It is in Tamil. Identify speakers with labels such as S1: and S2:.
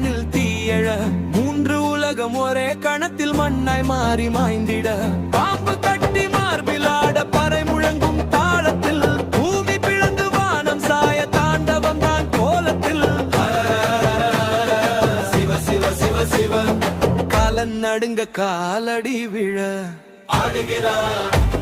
S1: மண்ணில் தீயழ மூன்று உலகம் ஒரே கணத்தில் மண்ணாய் மாறி மாய்ந்திட பாம்பு கட்டி மார்பிலாட பறை முழங்கும் தாளத்தில் பூமி பிளந்து வானம் சாய தாண்டவம் தான் கோலத்தில் சிவ சிவ சிவ சிவ காலன் நடுங்க காலடி விழ ஆடுகிறான்